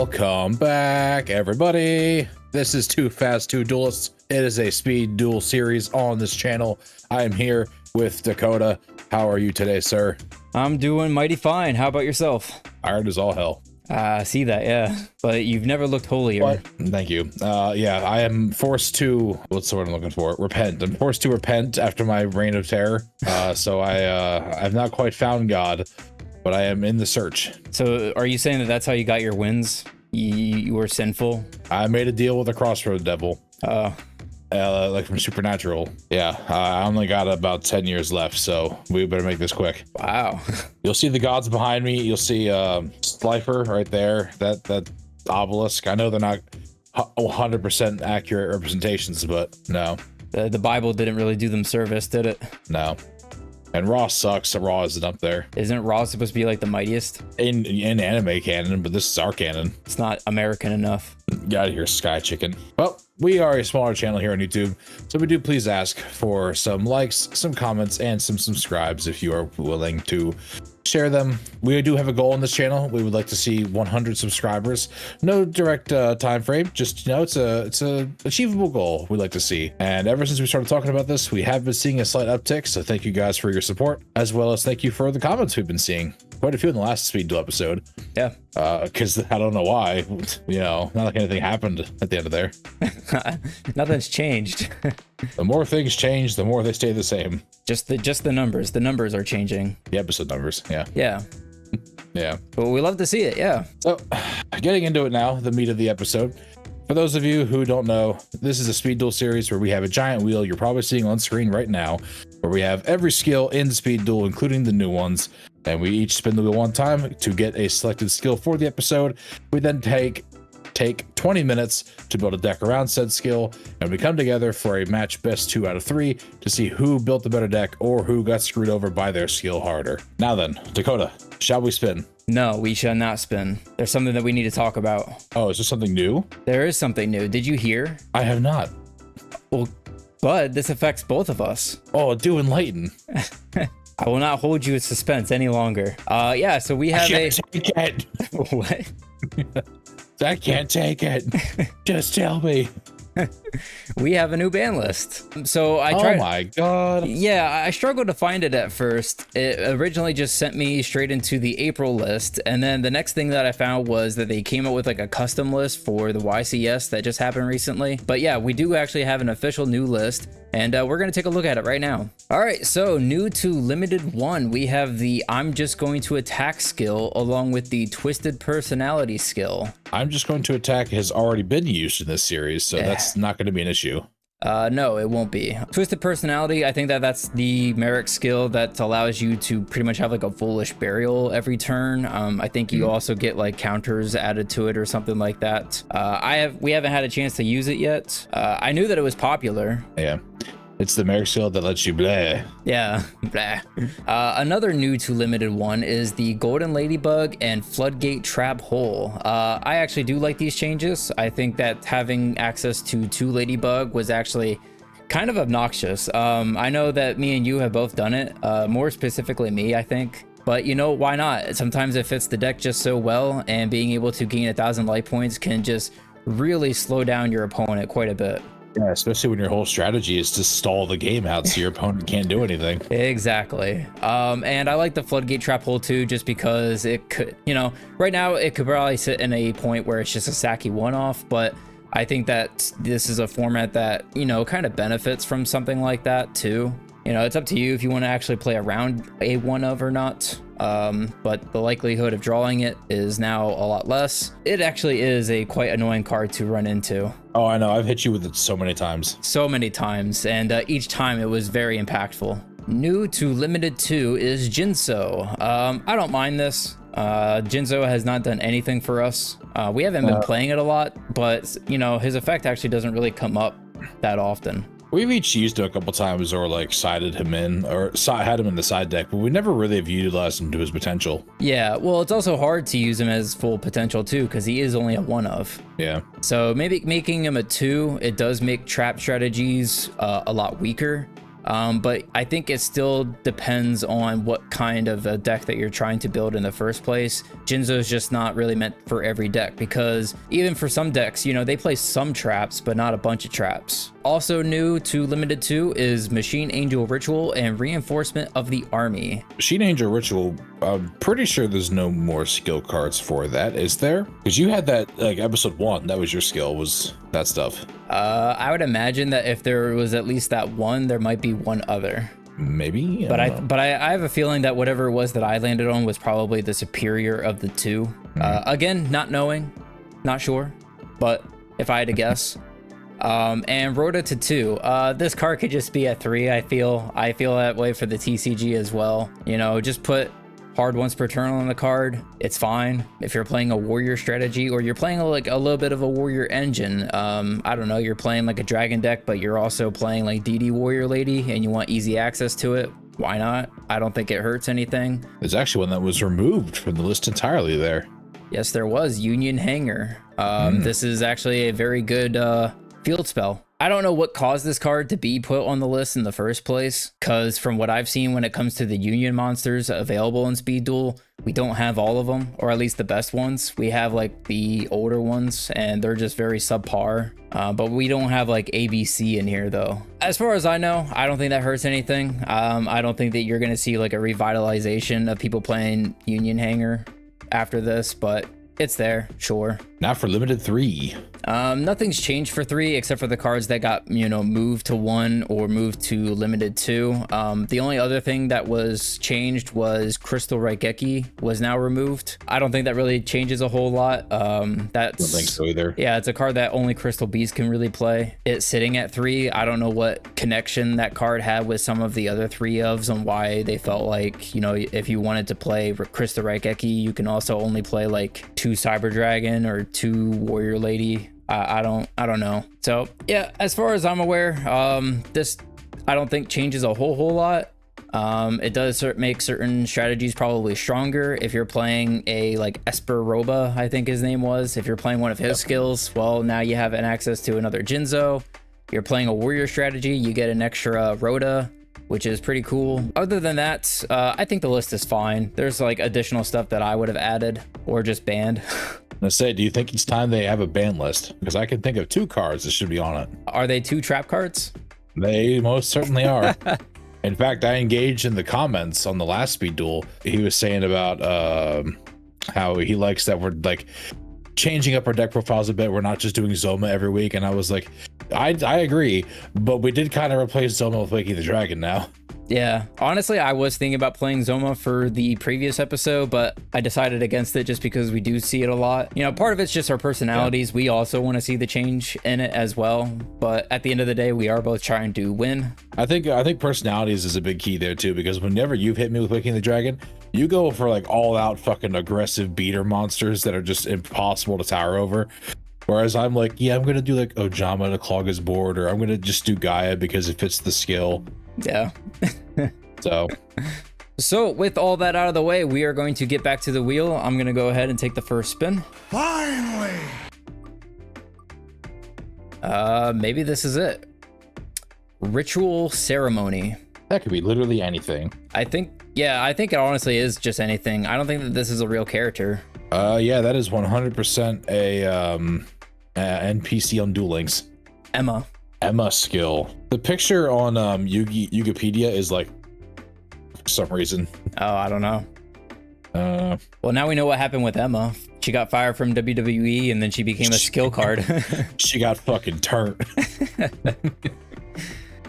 Welcome back, everybody. This is Too Fast, Two Duelists. It is a speed duel series on this channel. I am here with Dakota. How are you today, sir? I'm doing mighty fine. How about yourself? Tired as all hell. See that, yeah. But you've never looked holier. What? Thank you. Yeah, I am forced to, what's the word I'm looking for? Repent. I'm forced to repent after my reign of terror. So I've not quite found God, but I am in the search. So are you saying that that's how you got your wins? You were sinful? I made a deal with a crossroad devil. Like from Supernatural. Yeah, I only got about 10 years left, so we better make this quick. Wow. You'll see the gods behind me. You'll see Slifer right there. That obelisk. I know they're not 100% accurate representations, but no. The Bible didn't really do them service, did it? No. And Raw sucks, so Raw isn't up there. Isn't Raw supposed to be like the mightiest? In anime canon, but this is our canon. It's not American enough. Get out of here, Sky Chicken. Well, we are a smaller channel here on YouTube, so we do please ask for some likes, some comments, and some subscribes if you are willing to share them. We do have a goal on this channel. We would like to see 100 subscribers. No direct time frame, just, you know, it's a achievable goal we'd like to see. And ever since we started talking about this, we have been seeing a slight uptick, so thank you guys for your support, as well as thank you for the comments we've been seeing. Quite a few in the last Speed Duel episode. Yeah. Because I don't know why, you know, not like anything happened at the end of there. Nothing's changed. The more things change, the more they stay the same. Just the numbers. The numbers are changing. The episode numbers, yeah. Yeah. Yeah. But we love to see it, yeah. So, getting into it now, the meat of the episode. For those of you who don't know, this is a speed duel series where we have a giant wheel you're probably seeing on screen right now, where we have every skill in Speed Duel, including the new ones, and we each spin the wheel one time to get a selected skill for the episode. We then take 20 minutes to build a deck around said skill, and we come together for a match best 2 out of 3 to see who built the better deck or who got screwed over by their skill harder. Now then, Dakota, shall we spin? No, we shall not spin. There's something that we need to talk about. Oh, is there something new? There is something new. Did you hear? I have not. Well, but this affects both of us. Oh, do enlighten. I will not hold you in suspense any longer. Yeah, so we have I can't take it. What? I can't take it. Just tell me. We have a new ban list. So I tried. Oh my god. Yeah, I struggled to find it at first. It originally just sent me straight into the April list, and then the next thing that I found was that they came up with like a custom list for the YCS that just happened recently. But yeah, we do actually have an official new list, and we're gonna take a look at it right now. All right, so new to limited 1, we have the I'm just going to attack skill along with the twisted personality skill. I'm just going to attack has already been used in this series, so that's not going to be an issue. No, it won't be. Twisted personality, I think that's the Merrick skill that allows you to pretty much have like a foolish burial every turn. I think you also get like counters added to it or something like that. We haven't had a chance to use it yet. I knew that it was popular. Yeah. It's the Merrick skill that lets you blah. Yeah, blah. Another new to limited 1 is the Golden Ladybug and Floodgate Trap Hole. I actually do like these changes. I think that having access to 2 Ladybug was actually kind of obnoxious. I know that me and you have both done it, more specifically me, I think. But you know, why not? Sometimes it fits the deck just so well, and being able to gain 1,000 life points can just really slow down your opponent quite a bit. Yeah, especially when your whole strategy is to stall the game out so your opponent can't do anything. Exactly. And I like the Floodgate Trap Hole too, just because it could, you know, right now it could probably sit in a point where it's just a sacky one-off, but I think that this is a format that, you know, kind of benefits from something like that too. You know, it's up to you if you want to actually play around a one-of or not. But the likelihood of drawing it is now a lot less. It actually is a quite annoying card to run into. Oh, I know. I've hit you with it so many times. So many times, and each time it was very impactful. New to limited 2 is Jinso. I don't mind this. Jinso has not done anything for us. We haven't been playing it a lot, but you know, his effect actually doesn't really come up that often. We've each used him a couple times or like sided him in or had him in the side deck, but we never really have utilized him to his potential. Yeah, well, it's also hard to use him as full potential too, because he is only a 1-of. Yeah. So maybe making him a 2, it does make trap strategies a lot weaker. But I think it still depends on what kind of a deck that you're trying to build in the first place. Jinzo is just not really meant for every deck, because even for some decks, you know, they play some traps, but not a bunch of traps. Also new to Limited 2 is Machine Angel Ritual and Reinforcement of the Army. Machine Angel Ritual, I'm pretty sure there's no more skill cards for that, is there? Because you had that, like, episode 1, that was your skill, was that stuff. I would imagine that if there was at least that one, there might be one other. Maybe. But I have a feeling that whatever it was that I landed on was probably the superior of the two. Again, not knowing, not sure, but if I had to guess. And Rhoda to 2. This card could just be a 3. I feel that way for the TCG as well. You know, just put hard once per turn on the card. It's fine if you're playing a warrior strategy, or you're playing like a little bit of a warrior engine. I don't know, you're playing like a dragon deck, but you're also playing like DD Warrior Lady and you want easy access to it. Why not? I don't think it hurts anything. There's actually one that was removed from the list entirely there. Yes, there was. Union Hanger. This is actually a very good field spell. I don't know what caused this card to be put on the list in the first place, because from what I've seen when it comes to the Union monsters available in Speed Duel, we don't have all of them, or at least the best ones. We have like the older ones and they're just very subpar, but we don't have like ABC in here though. As far as I know, I don't think that hurts anything. I don't think that you're going to see like a revitalization of people playing Union Hanger after this, but it's there, sure. Now for Limited 3. Nothing's changed for 3 except for the cards that got, you know, moved to 1 or moved to Limited 2. The only other thing that was changed was Crystal Raigeki was now removed. I don't think that really changes a whole lot. That's, I don't think so either. Yeah, it's a card that only Crystal Beast can really play. It's sitting at 3. I don't know what connection that card had with some of the other 3 ofs and why they felt like, you know, if you wanted to play Crystal Raigeki, you can also only play like 2 Cyber Dragon or 2 Warrior Lady. I don't know. So yeah, as far as I'm aware, this I don't think changes a whole lot. It does make certain strategies probably stronger. If you're playing a like Esper Roba, I think his name was, if you're playing one of his skills, well, now you have an access to another Jinzo. You're playing a warrior strategy, you get an extra Rhoda, which is pretty cool. Other than that, I think the list is fine. There's like additional stuff that I would have added or just banned. Let's say, do you think it's time they have a ban list? Because I can think of 2 cards that should be on it. Are they 2 trap cards? They most certainly are. In fact, I engaged in the comments on the last Speed Duel. He was saying about how he likes that we're like changing up our deck profiles a bit. We're not just doing Zoma every week. And I was like, I agree, but we did kind of replace Zoma with Waking the Dragon now. Yeah, honestly, I was thinking about playing Zoma for the previous episode, but I decided against it just because we do see it a lot. You know, part of it's just our personalities. Yeah. We also want to see the change in it as well. But at the end of the day, we are both trying to win. I think personalities is a big key there too, because whenever you've hit me with Waking the Dragon, you go for like all out fucking aggressive beater monsters that are just impossible to tower over. Whereas I'm like, yeah, I'm going to do like Ojama to clog his board, or I'm going to just do Gaia because it fits the skill. Yeah. So with all that out of the way, we are going to get back to the wheel. I'm going to go ahead and take the first spin. Finally. Maybe this is it. Ritual Ceremony. That could be literally anything. I think it honestly is just anything. I don't think that this is a real character. Yeah, that is 100% a NPC on Duel Links. Emma skill. The picture on YuGiOh is like, for some reason. Oh, I don't know. Well, now we know what happened with Emma. She got fired from WWE and then she became a skill card. She got fucking turned.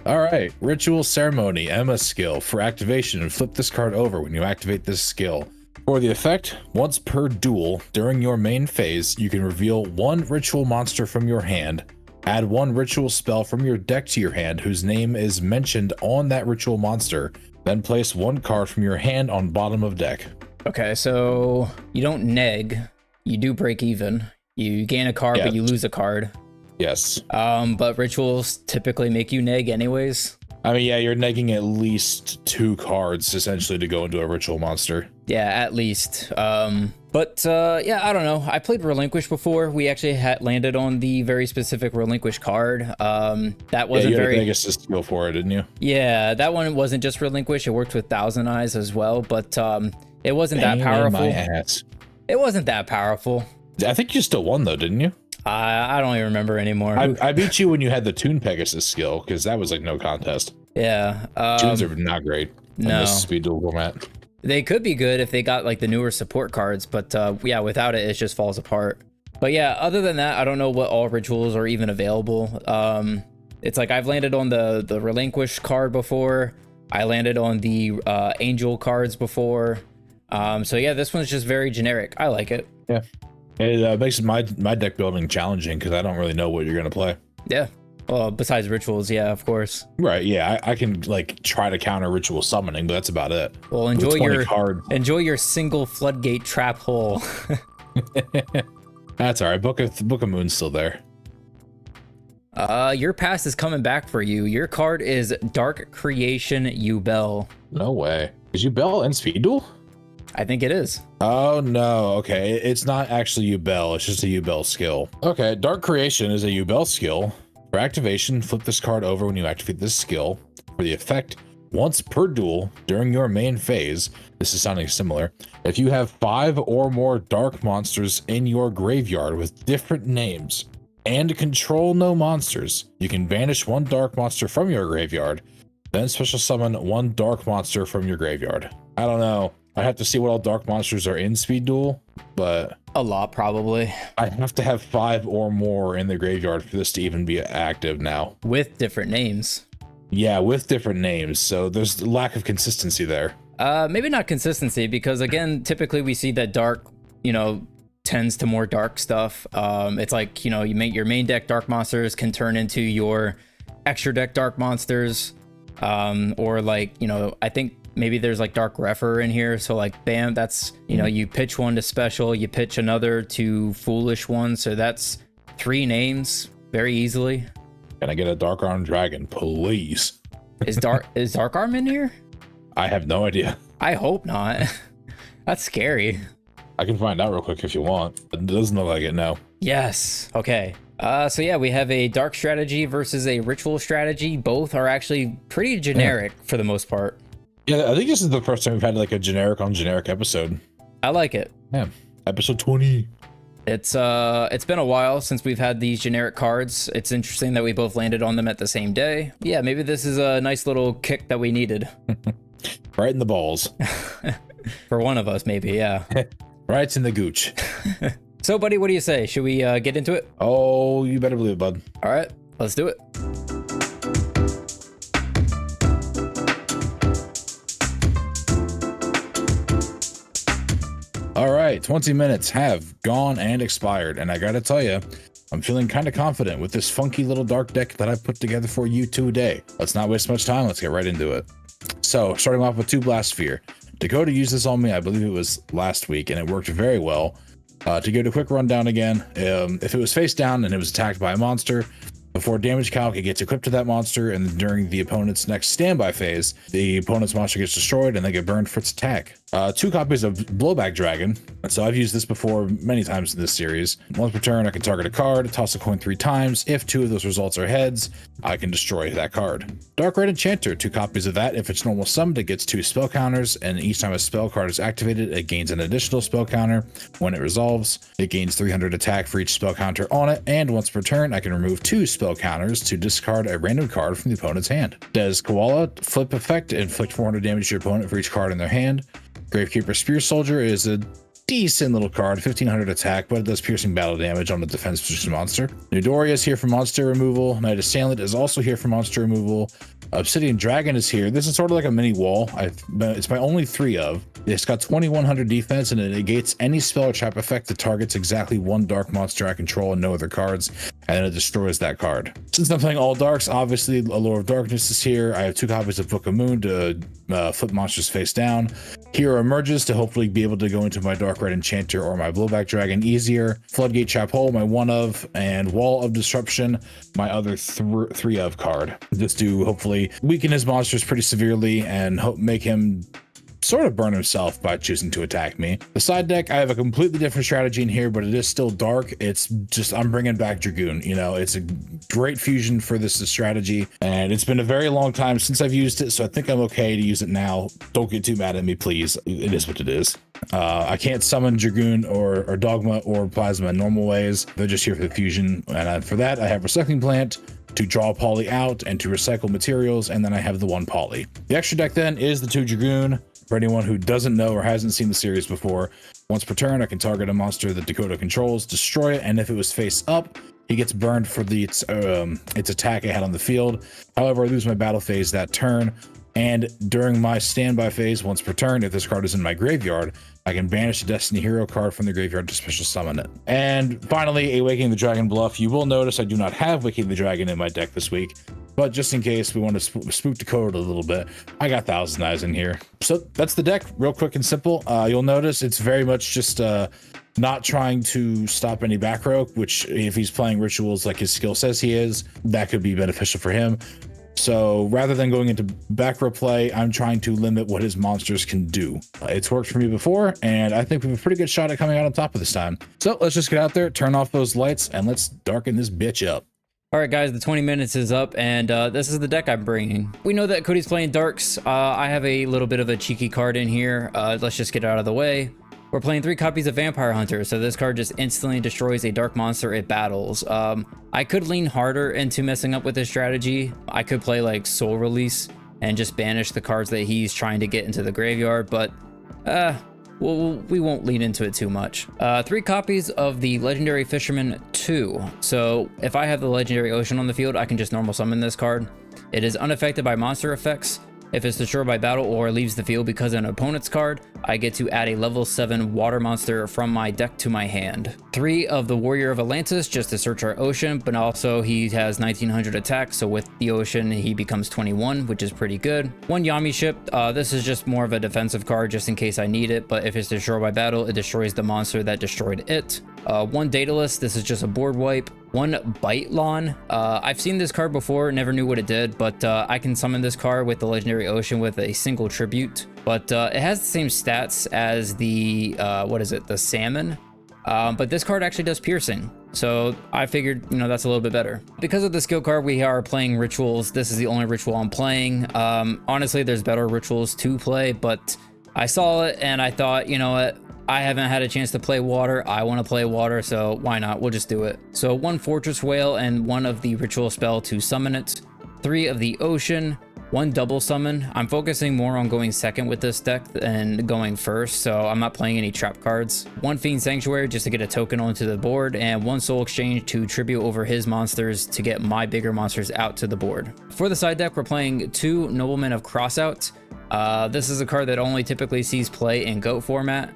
All right, Ritual Ceremony, Emma skill. For activation, flip this card over when you activate this skill. For the effect, once per duel, during your main phase, you can reveal 1 ritual monster from your hand. Add 1 ritual spell from your deck to your hand whose name is mentioned on that ritual monster. Then place 1 card from your hand on bottom of deck. Okay, so you don't neg. You do break even. You gain a card, but you lose a card. Yes. But rituals typically make you neg anyways. I mean, yeah, you're negging at least 2 cards essentially to go into a ritual monster. Yeah, at least. Yeah, I don't know. I played Relinquish before. We actually had landed on the very specific Relinquish card. That wasn't you had very. a Pegasus skill for it, didn't you? Yeah, that one wasn't just Relinquish. It worked with Thousand Eyes as well, but it wasn't that powerful. My ass. It wasn't that powerful. I think you still won though, didn't you? I don't even remember anymore. I beat you when you had the Toon Pegasus skill because that was like no contest. Yeah. Toons are not great in this Speed Duel format. They could be good if they got like the newer support cards, but yeah, without it, it just falls apart. But yeah, other than that, I don't know what all rituals are even available. It's like I've landed on the Relinquish card before. I landed on the Angel cards before. So yeah, this one's just very generic. I like it. Yeah. It makes my deck building challenging because I don't really know what you're going to play. Yeah. Well, besides rituals, yeah, of course. Right, yeah, I can like try to counter ritual summoning, but that's about it. Well, enjoy your single floodgate trap hole. That's all right. Book of Moon's still there. Your past is coming back for you. Your card is Dark Creation YuGiOh. No way. Is YuGiOh in Speed Duel? I think it is. Oh no, okay. It's not actually YuGiOh, it's just a YuGiOh skill. Okay, Dark Creation is a YuGiOh skill. For activation, flip this card over when you activate this skill. For the effect, once per duel during your main phase, this is sounding similar, if you have 5 or more dark monsters in your graveyard with different names and control no monsters, you can banish 1 dark monster from your graveyard, then special summon 1 dark monster from your graveyard. I don't know. I have to see what all dark monsters are in Speed Duel, but a lot probably. I have to have 5 or more in the graveyard for this to even be active now. With different names. Yeah, with different names. So there's lack of consistency there. Maybe not consistency because again, typically we see that dark, tends to more dark stuff. It's like, you make your main deck dark monsters can turn into your extra deck dark monsters. Or like, I think maybe there's like dark refer in here, so like bam, that's you pitch one to special, you pitch another to foolish one, so that's 3 names very easily. Can I get a dark arm dragon, please? Is dark arm in here? I have no idea. I hope not. That's scary. I can find out real quick if you want. It doesn't look like it now. Yes. Okay. So yeah, we have a dark strategy versus a ritual strategy. Both are actually pretty generic for the most part. Yeah, I think this is the first time we've had like a generic on generic episode. I like it. Yeah, episode 20. It's been a while since we've had these generic cards. It's interesting that we both landed on them at the same day. Yeah, maybe this is a nice little kick that we needed. Right in the balls. For one of us, maybe, yeah. Right in the gooch. So, buddy, what do you say? Should we get into it? Oh, you better believe it, bud. All right, let's do it. All right, 20 minutes have gone and expired, and I gotta tell you, I'm feeling kind of confident with this funky little dark deck that I've put together for you today. Let's not waste much time, let's get right into it. So, starting off with 2 Blast Sphere. Dakota used this on me, I believe it was last week, and it worked very well. To give it a quick rundown again, if it was face down and it was attacked by a monster, before damage calc, it gets equipped to that monster, and during the opponent's next standby phase, the opponent's monster gets destroyed and they get burned for its attack. 2 copies of Blowback Dragon. So I've used this before many times in this series. Once per turn, I can target a card, toss a coin 3 times. If 2 of those results are heads, I can destroy that card. Dark Red Enchanter, 2 copies of that. If it's normal summoned, it gets 2 spell counters, and each time a spell card is activated, it gains an additional spell counter. When it resolves, it gains 300 attack for each spell counter on it, and once per turn, I can remove 2 spell counters to discard a random card from the opponent's hand. Does Koala flip effect, inflict 400 damage to your opponent for each card in their hand. Gravekeeper Spear Soldier is a decent little card, 1500 attack, but it does piercing battle damage on the defense position monster. Newdoria is here for monster removal. Knight Assailant is also here for monster removal. Obsidian Dragon is here. This is sort of like a mini wall. It's my only 3 of. It's got 2100 defense, and it negates any spell or trap effect that targets exactly 1 dark monster I control and no other cards, and then it destroys that card. Since I'm playing all darks, obviously Allure of Darkness is here. I have 2 copies of Book of Moon to flip monsters face down. Hero emerges to hopefully be able to go into my Dark Red Enchanter or my Blowback Dragon easier. Floodgate Trap Hole, my 1-of, and Wall of Disruption, my other 3-of card. Just to hopefully weaken his monsters pretty severely and make him sort of burn himself by choosing to attack me. The side deck, I have a completely different strategy in here, but it is still dark. It's just, I'm bringing back Dragoon. You know, it's a great fusion for this strategy, and it's been a very long time since I've used it, so I think I'm okay to use it now. Don't get too mad at me, please. It is what it is. I can't summon Dragoon or Dogma or Plasma in normal ways. They're just here for the fusion, and for that, I have Recycling Plant to draw Poly out and to recycle materials, and then I have the 1 Poly. The extra deck then is the 2 Dragoon. For anyone who doesn't know or hasn't seen the series before, once per turn, I can target a monster that Dakota controls, destroy it, and if it was face up, he gets burned for its attack it had on the field. However, I lose my battle phase that turn, and during my standby phase, once per turn, if this card is in my graveyard, I can banish a Destiny Hero card from the graveyard to special summon it. And finally, Awakening the Dragon bluff. You will notice I do not have Awakening the Dragon in my deck this week, but just in case we want to spook Dakota a little bit, I got Thousand Eyes in here. So that's the deck, real quick and simple. You'll notice it's very much just not trying to stop any back row, which if he's playing rituals like his skill says he is, that could be beneficial for him. So rather than going into back row play, I'm trying to limit what his monsters can do. It's worked for me before, and I think we have a pretty good shot at coming out on top of this time. So let's just get out there, turn off those lights, and let's darken this bitch up. All right, guys, the 20 minutes is up, and this is the deck I'm bringing. We know that Cody's playing Darks. I have a little bit of a cheeky card in here. Let's just get it out of the way. We're playing 3 copies of Vampire Hunter, so this card just instantly destroys a dark monster it battles. I could lean harder into messing up with this strategy. I could play like Soul Release and just banish the cards that he's trying to get into the graveyard, but we won't lean into it too much. 3 copies of the Legendary Fisherman 2. So if I have the Legendary Ocean on the field, I can just normal summon this card. It is unaffected by monster effects. If it's destroyed by battle or leaves the field because of an opponent's card, I get to add a level 7 water monster from my deck to my hand. 3 of the Warrior of Atlantis just to search our ocean, but also he has 1900 attack, so with the ocean he becomes 21, which is pretty good. 1 Yami ship, this is just more of a defensive card just in case I need it, but if it's destroyed by battle, it destroys the monster that destroyed it. 1 Daedalus, this is just a board wipe. 1 Bite-Lon. I've seen this card before, never knew what it did, but I can summon this card with the Legendary Ocean with a single tribute. But it has the same stats as the, the Salmon. But this card actually does piercing. So I figured, that's a little bit better. Because of the skill card, we are playing rituals. This is the only ritual I'm playing. Honestly, there's better rituals to play, but I saw it and I thought, you know what? I haven't had a chance to play water. I want to play water, so why not? We'll just do it. So 1 Fortress Whale and 1 of the ritual spell to summon it. 3 of the ocean. 1 double summon. I'm focusing more on going second with this deck than going first, so I'm not playing any trap cards. 1 Fiend Sanctuary just to get a token onto the board, and 1 Soul Exchange to tribute over his monsters to get my bigger monsters out to the board. For the side deck, we're playing 2 Noblemen of Crossout. This is a card that only typically sees play in GOAT format.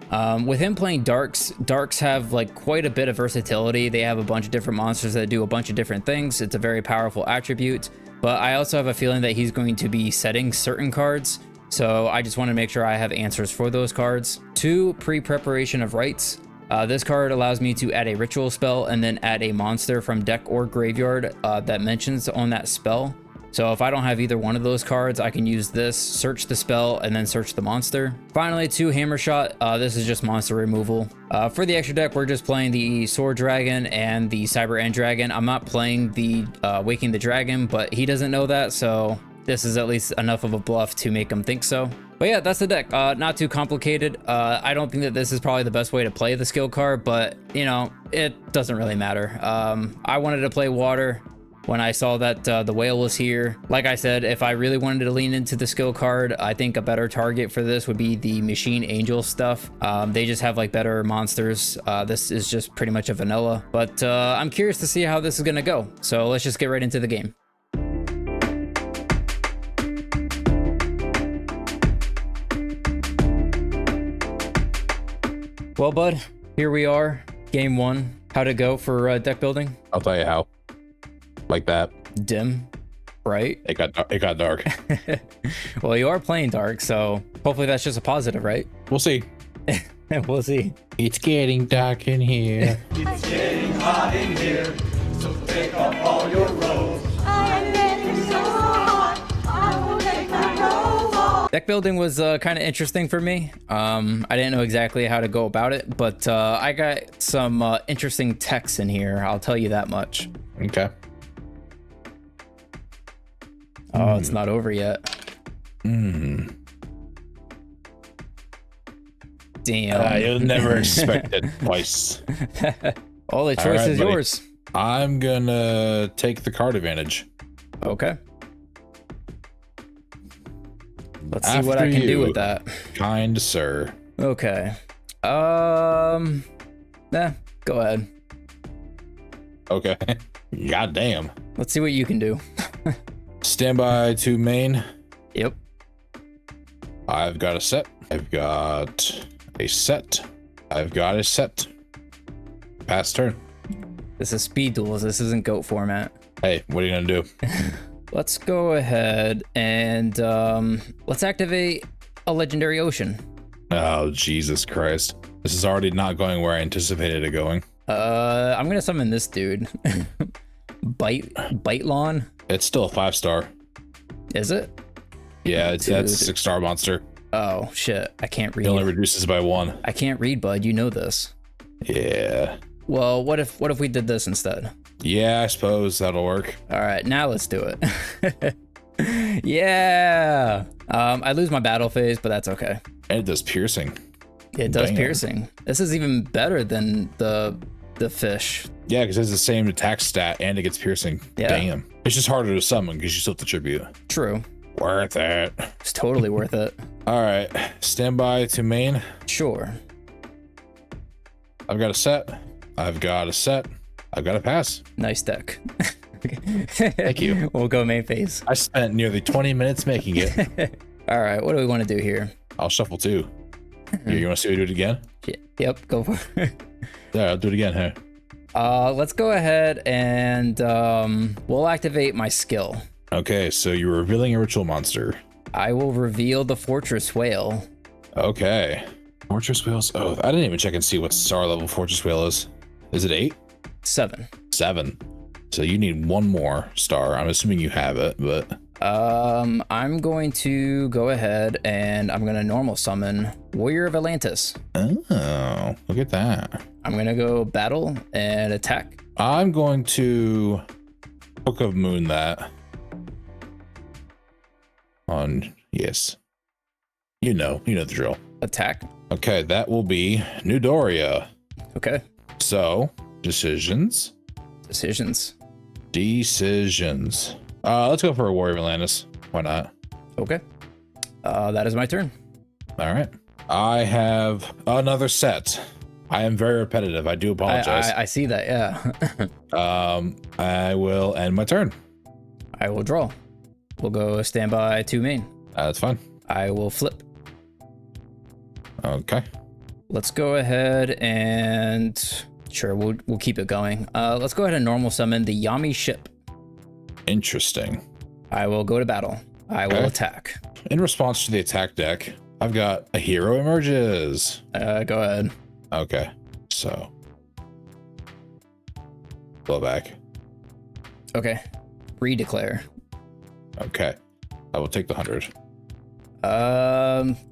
With him playing Darks have like quite a bit of versatility. They have a bunch of different monsters that do a bunch of different things. It's a very powerful attribute, but I also have a feeling that he's going to be setting certain cards. So I just want to make sure I have answers for those cards. 2 Pre-Preparation of Rites. This card allows me to add a ritual spell and then add a monster from deck or graveyard that mentions on that spell. So if I don't have either one of those cards, I can use this, search the spell, and then search the monster. Finally, 2 Hammer Shot. This is just monster removal. For the extra deck, we're just playing the Sword Dragon and the Cyber End Dragon. I'm not playing the Waking the Dragon, but he doesn't know that, so this is at least enough of a bluff to make him think so. But yeah, that's the deck. Not too complicated. I don't think that this is probably the best way to play the skill card, but, it doesn't really matter. I wanted to play water when I saw that the whale was here. Like I said, if I really wanted to lean into the skill card, I think a better target for this would be the Machine Angel stuff. They just have like better monsters. This is just pretty much a vanilla, but I'm curious to see how this is gonna go. So let's just get right into the game. Well, bud, here we are, game 1. How'd it go for deck building? I'll tell you how. Like that. Dim. right? It got dark. Well, you are playing dark, so hopefully that's just a positive, right? We'll see. We'll see. It's getting dark in here. It's getting hot in here, so take off all your robes. I am getting so hot, I will take my robes off. Deck building was kind of interesting for me. I didn't know exactly how to go about it, but I got some interesting techs in here. I'll tell you that much. Okay. Oh, it's not over yet. Damn. You'll never expect it twice. All the choice is buddy. yours. I'm gonna take the card advantage. Okay. Let's see what I can do with that. Kind sir. Okay. Go ahead. Okay. God damn. Let's see what you can do. Standby to main. Yep. I've got a set. I've got a set. I've got a set. Pass turn. This is Speed Duels. This isn't GOAT format. Hey, what are you gonna do? Let's go ahead and let's activate a legendary ocean. Oh, Jesus Christ. This is already not going where I anticipated it going. I'm gonna summon this dude. Bite lawn. It's still a 5-star. Is it? Yeah, that's a 6-star monster. Oh shit! I can't read. It only reduces by 1. I can't read, bud. You know this. Yeah. Well, what if we did this instead? Yeah, I suppose that'll work. All right, now let's do it. Yeah. I lose my battle phase, but that's okay. And it does piercing. It does Damn. piercing. This is even better than the fish. Yeah, because it's the same attack stat and it gets piercing. Yeah. Damn. It's just harder to summon because you still have to tribute. True. Worth it. It's totally worth it. All right. Standby to main. Sure. I've got a set. I've got a set. I've got a pass. Nice deck. Thank you. We'll go main phase. I spent nearly 20 minutes making it. All right, what do we want to do here? I'll shuffle too. You want to see me do it again? Yep, go for it. Yeah, I'll do it again. Hey. Let's go ahead and we'll activate my skill. Okay, so you're revealing a ritual monster. I will reveal the Fortress Whale. Okay. Fortress Whales. Oh, I didn't even check and see what star level Fortress Whale is. Is it 8? 7. 7. So you need 1 more star. I'm assuming you have it, but I'm going to go ahead and I'm going to normal summon Warrior of Atlantis. oh, look at that. I'm going to go battle and attack. I'm going to Book of Moon that on yes. You know the drill. Attack. Okay, that will be New Doria. Okay. So, decisions. Decisions. Let's go for a Warrior of Atlantis. Why not? Okay. That is my turn. All right. I have another set. I am very repetitive. I do apologize. I see that, yeah. I will end my turn. I will draw. We'll go standby 2 main. That's fine. I will flip. Okay. Let's go ahead and sure, we'll keep it going. Let's go ahead and normal summon the Yami ship. Interesting. I will go to battle. I will Okay. attack. In response to the attack deck, I've got a hero emerges. Go ahead. Okay. So blow back. Okay. Redeclare. Okay. I will take the 100.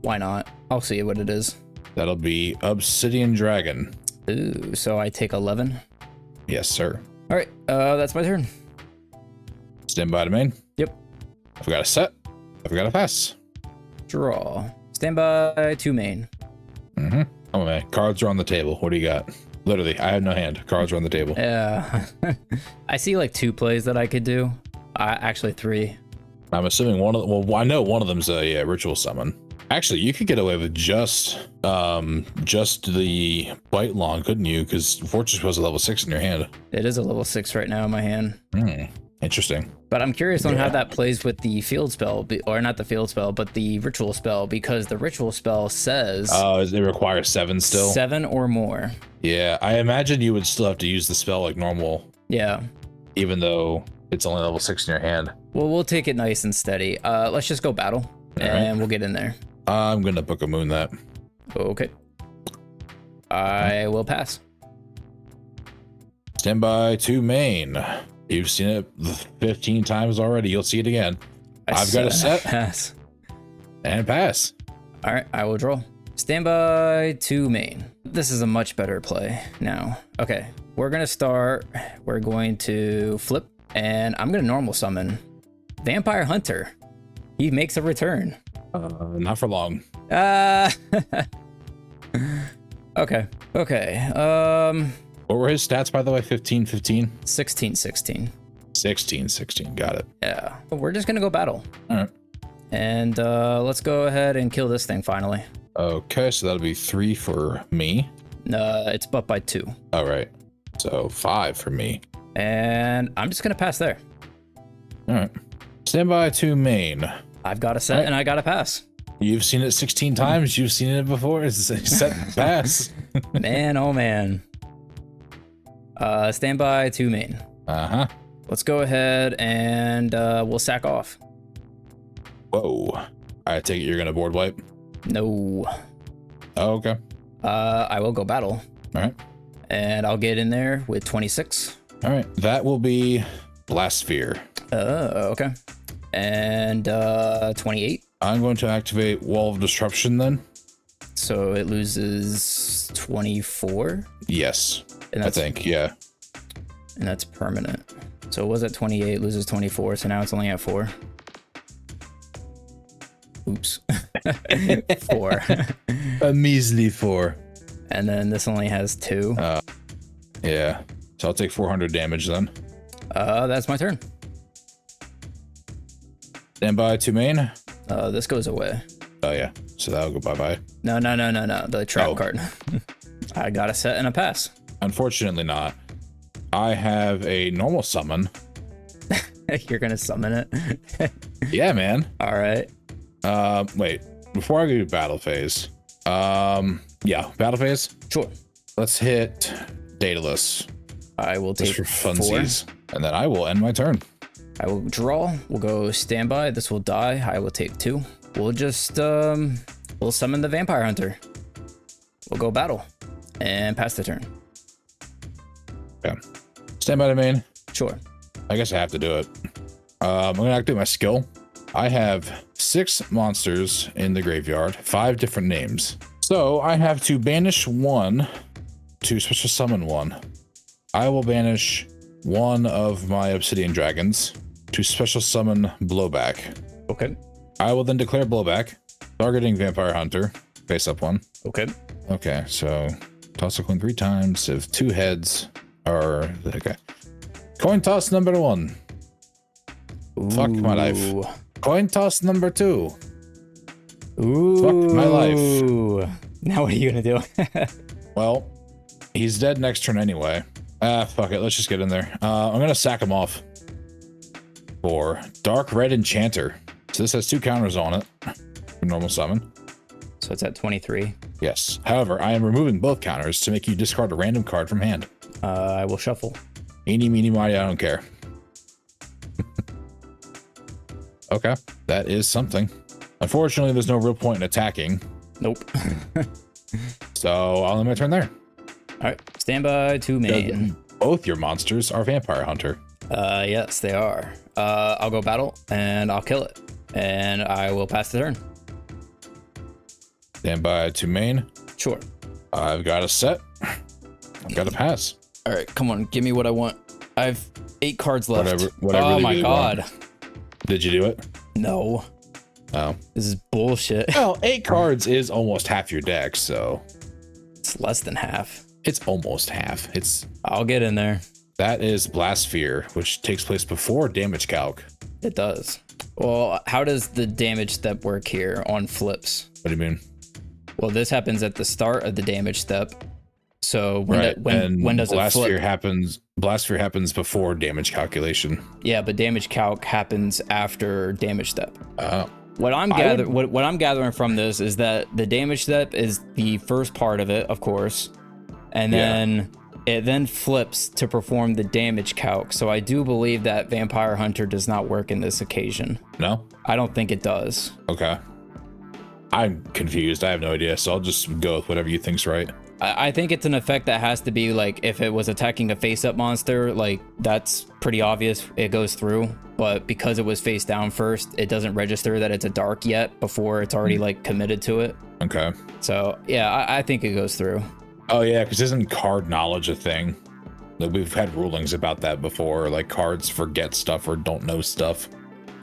Why not? I'll see what it is. That'll be Obsidian Dragon. Ooh, so I take 11. Yes, sir. All right, that's my turn. Stand by to main. Yep. I've got a set. I've got a pass. Draw. Standby 2 main. Oh man, cards are on the table. What do you got? Literally, I have no hand. Cards are on the table. Yeah. I see like 2 plays that I could do. Actually 3. I'm assuming one of them. Well, I know one of them's a ritual summon. Actually, you could get away with just the bite long, couldn't you? Because Fortress was a level 6 in your hand. It is a level 6 right now in my hand. Interesting. But I'm curious on how that plays with the field spell, or not the field spell, but the ritual spell, because the ritual spell says It requires 7 still. 7 or more. Yeah, I imagine you would still have to use the spell like normal, Yeah. even though it's only level 6 in your hand. Well, we'll take it nice and steady. Let's just go battle, and we'll get in there. I'm gonna book a moon that. Okay. I will pass. Stand by to main. You've seen it 15 times already. You'll see it again. I've got a set. Pass. And pass. All right, I will draw. Stand by to main. This is a much better play now. Okay, we're gonna start. We're going to flip, and I'm gonna normal summon Vampire Hunter. He makes a return. Not for long. Okay. What were his stats, by the way? 15, 15? 16, 16. 16, 16. Got it. Yeah. We're just gonna go battle. All right. And let's go ahead and kill this thing finally. Okay, so that'll be 3 for me. It's up by 2. All right. So 5 for me. And I'm just gonna pass there. All right. Stand by to main. I've got a set and I got a pass. You've seen it 16 times. You've seen it before. It's a set and pass. Man, oh man. Stand by to main. Uh-huh. Let's go ahead and we'll sack off. Whoa. I take it you're gonna board wipe. No. Oh, okay. I will go battle. All right. And I'll get in there with 26. All right. That will be Blast Sphere. Okay. And 28. I'm going to activate Wall of Disruption then. So it loses 24. Yes. And I think, yeah. And that's permanent. So it was at 28, loses 24, so now it's only at 4. Oops. 4. A measly 4. And then this only has 2. Yeah. So I'll take 400 damage then. That's my turn. Stand by to main. This goes away. Oh, yeah. So that'll go bye-bye. No. The trap card. I got a set and a pass. Unfortunately not. I have a normal summon. You're gonna summon it? Yeah, man. All right. Wait. Before I go to battle phase. Yeah, battle phase. Sure. Let's hit Daedalus. I will take Just for 4. funsies. And then I will end my turn. I will draw. We'll go standby. This will die. I will take 2. We'll just we'll summon the Vampire Hunter. We'll go battle and pass the turn. Yeah. Stand by to main. Sure. I guess I have to do it. I'm gonna activate my skill. I have 6 monsters in the graveyard, 5 different names. So I have to banish 1 to special summon 1. I will banish 1 of my obsidian dragons to special summon blowback. Okay. I will then declare blowback, targeting Vampire Hunter, face up 1. Okay. Okay, so toss a coin 3 times. If 2 heads are okay. Coin toss number 1. Fuck my life. Ooh. Coin toss number 2. Ooh. Fuck my life. Now what are you gonna do? Well, he's dead next turn anyway. Fuck it. Let's just get in there. I'm gonna sack him off for Dark Red Enchanter. So this has 2 counters on it for normal summon. So it's at 23. Yes. However, I am removing both counters to make you discard a random card from hand. I will shuffle. Eeny, meeny, miny, I don't care. Okay, that is something. Unfortunately, there's no real point in attacking. Nope. So I'll end my turn there. All right. Stand by to main. Both your monsters are Vampire Hunter. Yes, they are. I'll go battle and I'll kill it. And I will pass the turn. Stand by to main. Sure. I've got a set. I've got a pass. All right, come on, give me what I want. I have 8 cards left. Whatever oh they my really god. want. Did you do it? No. Oh. This is bullshit. Well, 8 cards is almost half your deck, so It's less than half. it's almost half. I'll get in there. That is Blast Sphere, which takes place before damage calc. It does. Well, how does the damage step work here on flips? What do you mean? Well, this happens at the start of the damage step. So when Right. when does Blast it flip? Sphere happens? Blast Sphere happens before damage calculation. Yeah, but damage calc happens after damage step. What I'm what I'm gathering from this is that the damage step is the first part of it, of course, and then It then flips to perform the damage calc. So I do believe that Vampire Hunter does not work in this occasion. No? I don't think it does. Okay. I'm confused. I have no idea. So I'll just go with whatever you think's right. I think it's an effect that has to be like if it was attacking a face-up monster, like that's pretty obvious. It goes through, but because it was face down first, it doesn't register that it's a dark yet before it's already like committed to it. Okay. So yeah, I think it goes through. Oh yeah, because isn't card knowledge a thing? Like, we've had rulings about that before. Like cards forget stuff or don't know stuff.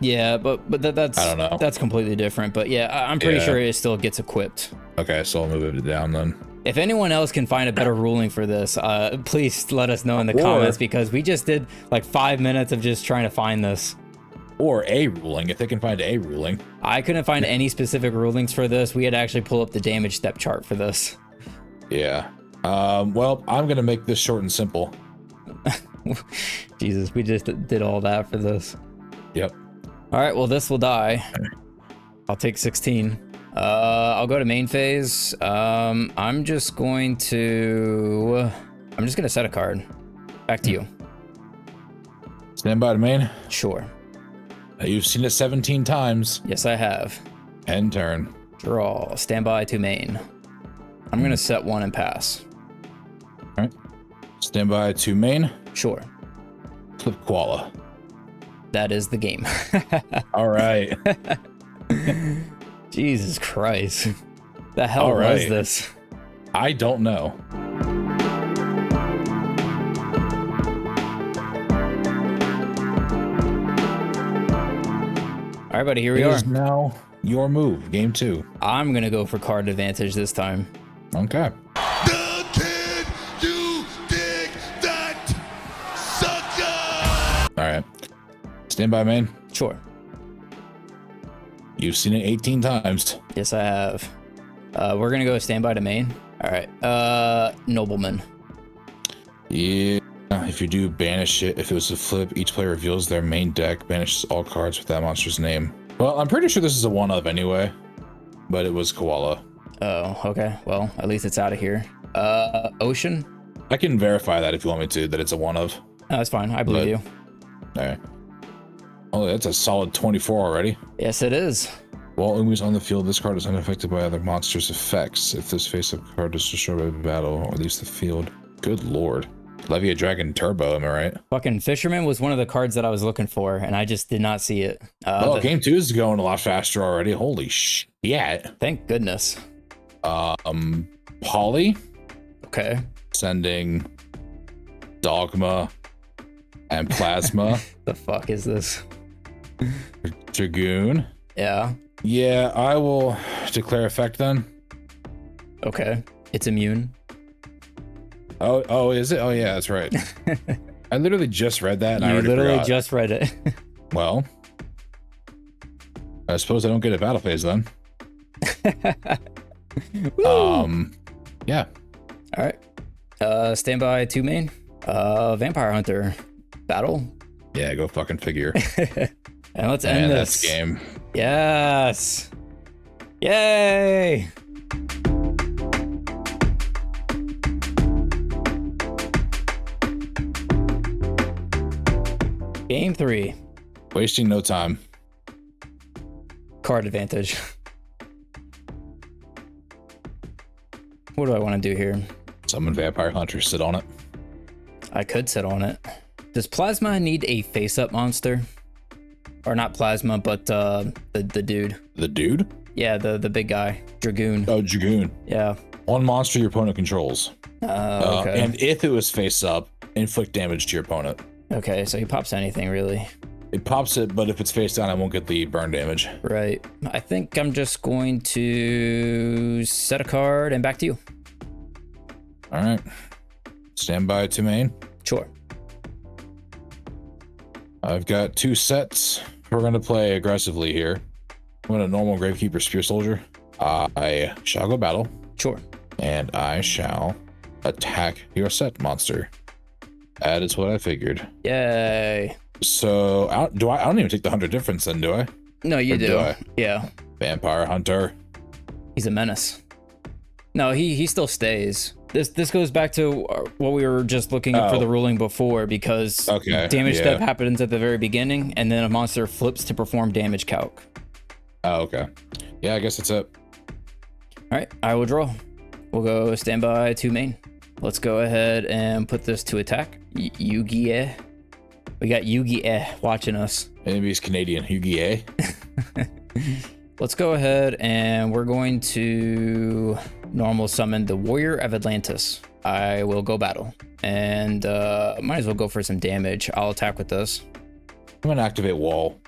Yeah, but that's I don't know. That's completely different. But yeah, I'm pretty sure it still gets equipped. Okay, so I'll move it down then. If anyone else can find a better ruling for this, please let us know in the comments, because we just did like 5 minutes of just trying to find this. Or a ruling, if they can find a ruling. I couldn't find any specific rulings for this. We had to actually pull up the damage step chart for this. Yeah. Well, I'm gonna make this short and simple. Jesus, we just did all that for this. Yep. All right, well, this will die. I'll take 16. I'll go to main phase. I'm just gonna set a card. Back to you. Stand by to main. Sure. You've seen it 17 times. Yes, I have. End turn. Draw. Stand by to main. I'm gonna set one and pass. All right. Stand by to main. Sure. Flip koala. That is the game. All right. Jesus Christ. The hell All right. was this? I don't know. All right, buddy, here we It are. is now your move. Game 2. I'm gonna go for card advantage this time. Okay. Can you dig that sucker? All right. Stand by main. Sure. You've seen it 18 times. Yes, I have. We're gonna go standby to main. All right. Nobleman. Yeah. If you do banish it, if it was a flip, each player reveals their main deck, banishes all cards with that monster's name. Well, I'm pretty sure this is a one of anyway, but it was koala. Oh, okay. Well, at least it's out of here. Ocean. I can verify that if you want me to, that it's a one of. No, that's fine. I believe you. All right. Oh, that's a solid 24 already. Yes, it is. While enemies on the field, this card is unaffected by other monsters' effects. If this face-up card is destroyed by battle or leaves the field. Good lord. Levia Dragon Turbo, am I right? Fucking Fisherman was one of the cards that I was looking for, and I just did not see it. Game 2 is going a lot faster already. Holy shit. Thank goodness. Polly. Okay. Sending Dogma and Plasma. The fuck is this? Dragoon. Yeah. Yeah, I will declare effect then. Okay. It's immune. Oh, is it? Oh, yeah, that's right. I literally just read that. And I You already literally forgot. just read it. Well, I suppose I don't get a battle phase then. Yeah. All right. Standby 2 main. Vampire Hunter. Battle. Yeah, go fucking figure. And let's end And this that's game. Yes. Yay. Game 3. Wasting no time. Card advantage. What do I want to do here? Summon Vampire Hunter, sit on it. I could sit on it. Does Plasma need a face-up monster? Or not Plasma, but the dude. The dude? Yeah, the big guy. Dragoon. Oh, Dragoon. Yeah. One monster your opponent controls. Okay. And if it was face up, inflict damage to your opponent. Okay, so he pops anything, really. It pops it, but if it's face down, I won't get the burn damage. Right. I think I'm just going to set a card and back to you. All right. Stand by to main. Sure. I've got 2 sets. We're going to play aggressively here. I'm going to normal Gravekeeper Spear Soldier. I shall go battle. Sure. And I shall attack your set monster. That is what I figured. Yay. So I don't even take the 100 difference then, do I? No, you Or do. do I? Yeah. Vampire Hunter. He's a menace. No, he still stays. This goes back to what we were just looking for the ruling before, because damage step happens at the very beginning, and then a monster flips to perform damage calc. Oh, okay. Yeah, I guess that's it. All right, I will draw. We'll go standby 2 main. Let's go ahead and put this to attack. YuGiOh. We got YuGiOh watching us. Maybe he's Canadian. YuGiOh. Let's go ahead and we're going to normal summon the Warrior of Atlantis. I will go battle, and might as well go for some damage. I'll attack with this. I'm gonna activate wall.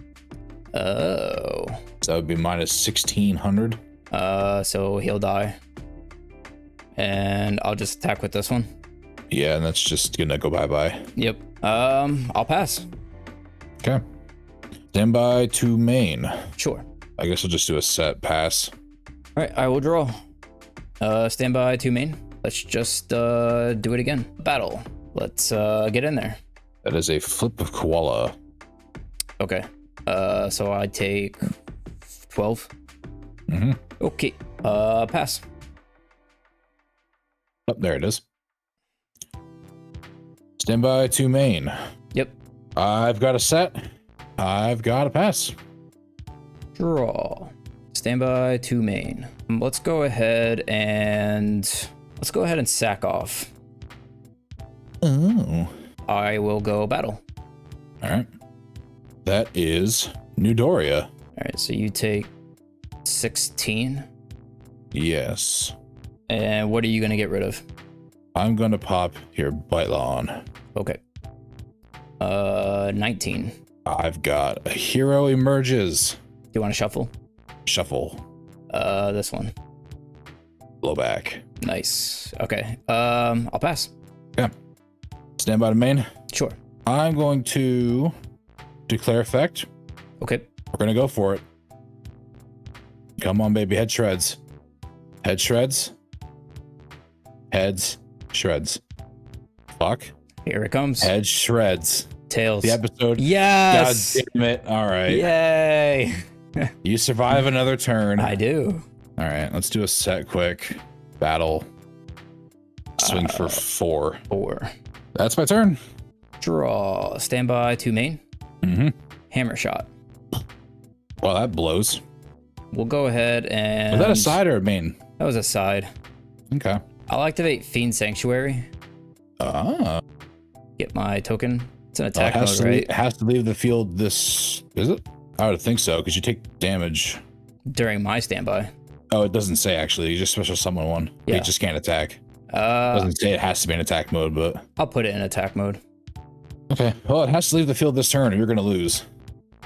Oh. So that would be minus 1600. So he'll die. And I'll just attack with this one. Yeah, and that's just gonna go bye-bye. Yep. I'll pass. Okay. Standby 2 main. Sure. I guess I'll just do a set pass. All right, I will draw. Standby 2 main. Let's just do it again. Battle. Let's get in there. That is a flip of koala. Okay. So I take 12. Mm-hmm. Okay. Pass. Oh, there it is. Standby 2 main. Yep. I've got a set. I've got a pass. Draw. Standby 2 main. Let's go ahead and sack off. Oh. I will go battle. All right. That is Newdoria. All right, so you take 16. Yes. And what are you gonna get rid of? I'm gonna pop your Blightlon. Okay. 19. I've got a hero emerges. Do you want to shuffle? Shuffle. This one. Blow back. Nice. Okay. I'll pass. Yeah. Standby to main. Sure. I'm going to declare effect. Okay. We're gonna go for it. Come on, baby. Head shreds. Head shreds. Heads shreds. Fuck. Here it comes. Head shreds. Tails. The episode. Yes. God damn it. All right. Yay. You survive another turn. I do. All right. Let's do a set quick. Battle. Swing for 4. 4. That's my turn. Draw. Standby 2 main. Mm-hmm. Hammer shot. Well, that blows. We'll go ahead and... Was that a side or a main? That was a side. Okay. I'll activate Fiend Sanctuary. Get my token. It's an attack mode, right? It has to leave the field this... Is it? I would think so, because you take damage. During my standby. Oh, it doesn't say, actually. You just special summon one. Yeah. You just can't attack. Doesn't say it has to be in attack mode, but... I'll put it in attack mode. Okay. Well, it has to leave the field this turn, or you're going to lose.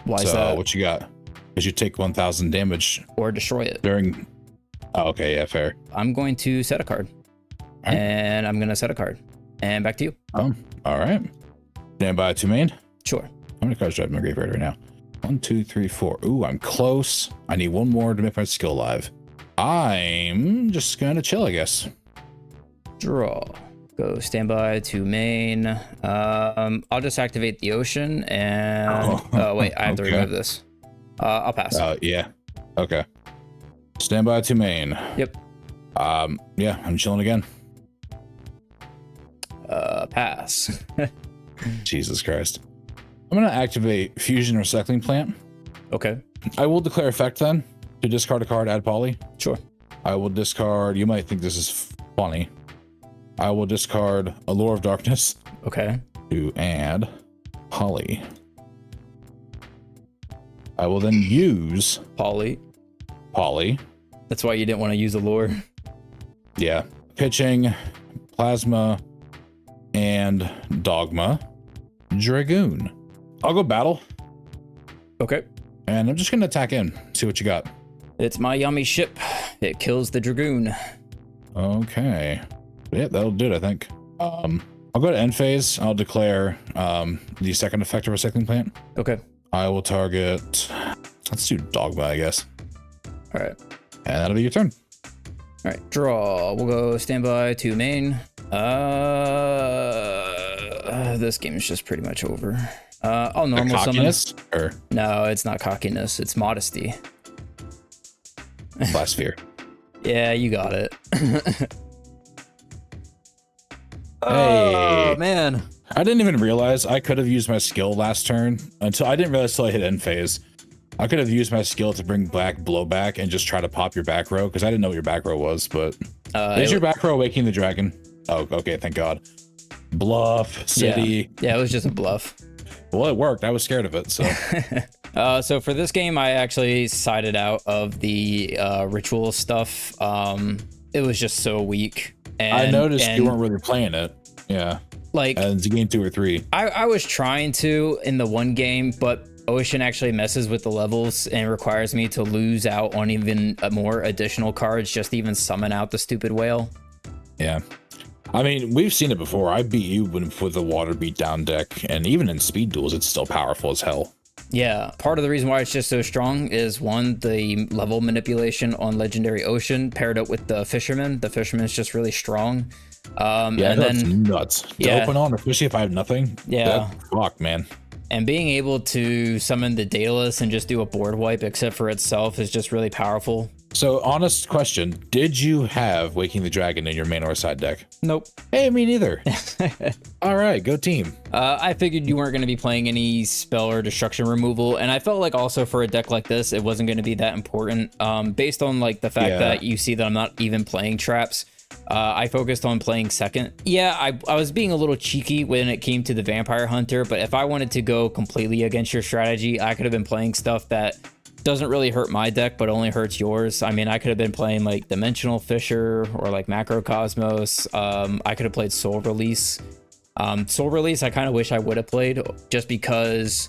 Why is that? What you got? Because you take 1,000 damage. Or destroy it. During... Oh, okay. Yeah, fair. I'm going to set a card. Right. And I'm going to set a card. And back to you. All right. Stand by 2 main. Sure. How many cards do I have in my graveyard right now? 1, 2, 3, 4. Ooh, I'm close. I need one more to make my skill live. I'm just going to chill, I guess. Draw. Go standby 2 main. I'll just activate the ocean and... Oh, wait. I have to remove this. I'll pass. Yeah. Okay. Standby 2 main. Yep. Yeah, I'm chilling again. Pass. Jesus Christ. I'm going to activate Fusion Recycling Plant. Okay. I will declare effect then to discard a card, add Poly. Sure. I will discard, you might think this is funny. I will discard Allure of Darkness Okay. to add Poly. I will then use Poly. That's why you didn't want to use Allure. Yeah. Pitching, Plasma, and Dogma. Dragoon. I'll go battle. Okay. And I'm just going to attack in. See what you got. It's my yummy ship. It kills the Dragoon. Okay. Yeah, that'll do it, I think. I'll go to end phase. I'll declare the second effect of Recycling Plant. Okay. I will target... Let's do Dogma, I guess. All right. And that'll be your turn. All right. Draw. We'll go standby 2 main. This game is just pretty much over. I'll normal summon. Or No, it's not cockiness. It's modesty. Blast Sphere. Yeah, you got it. Hey. Oh, man. I didn't even realize I could have used my skill last turn until I didn't realize until I hit end phase. I could have used my skill to bring back blowback and just try to pop your back row because I didn't know what your back row was, but is your back row waking the dragon? Oh, okay, thank God. Bluff, city. Yeah, it was just a bluff. Well, it worked. I was scared of it, so. So for this game, I actually sided out of the ritual stuff. It was just so weak. And, I noticed you weren't really playing it. Yeah. Like, and it's game 2 or 3. I was trying to in the one game, but Ocean actually messes with the levels and requires me to lose out on even more additional cards just to even summon out the stupid whale. Yeah. I mean, we've seen it before. I beat you with the water beat down deck, and even in speed duels, it's still powerful as hell. Yeah, part of the reason why it's just so strong is one, the level manipulation on Legendary Ocean paired up with the Fisherman. The Fisherman's just really strong. Yeah, and that's then nuts. Yeah. To open on, especially if I have nothing. Yeah. Fuck, man. And being able to summon the Duelists and just do a board wipe except for itself is just really powerful. So, honest question. Did you have Waking the Dragon in your main or side deck? Nope. Hey, me neither. All right, go team. I figured you weren't going to be playing any spell or destruction removal, and I felt like also for a deck like this, it wasn't going to be that important. Based on like the fact that you see that I'm not even playing traps, I focused on playing second. Yeah, I was being a little cheeky when it came to the Vampire Hunter, but if I wanted to go completely against your strategy, I could have been playing stuff that doesn't really hurt my deck, but only hurts yours. I mean, I could have been playing like Dimensional Fisher or like Macrocosmos. I could have played Soul Release. Soul Release, I kind of wish I would have played just because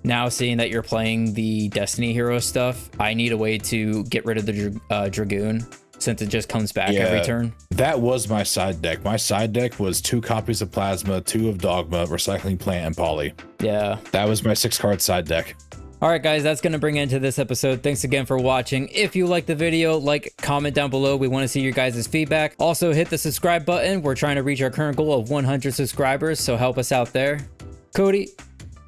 now seeing that you're playing the Destiny Hero stuff, I need a way to get rid of the Dragoon since it just comes back every turn. That was my side deck. My side deck was 2 copies of Plasma, 2 of Dogma, Recycling Plant, and Poly. Yeah. That was my 6-card side deck. All right, guys, that's going to bring it into this episode. Thanks again for watching. If you like the video, like, comment down below. We want to see your guys' feedback. Also, hit the subscribe button. We're trying to reach our current goal of 100 subscribers, so help us out there. Cody,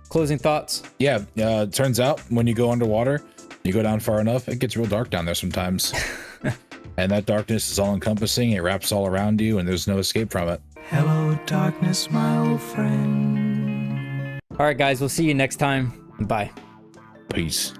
closing thoughts? Yeah, it turns out when you go underwater, you go down far enough, it gets real dark down there sometimes. And that darkness is all-encompassing. It wraps all around you, and there's no escape from it. Hello, darkness, my old friend. All right, guys, we'll see you next time. Bye. Peace.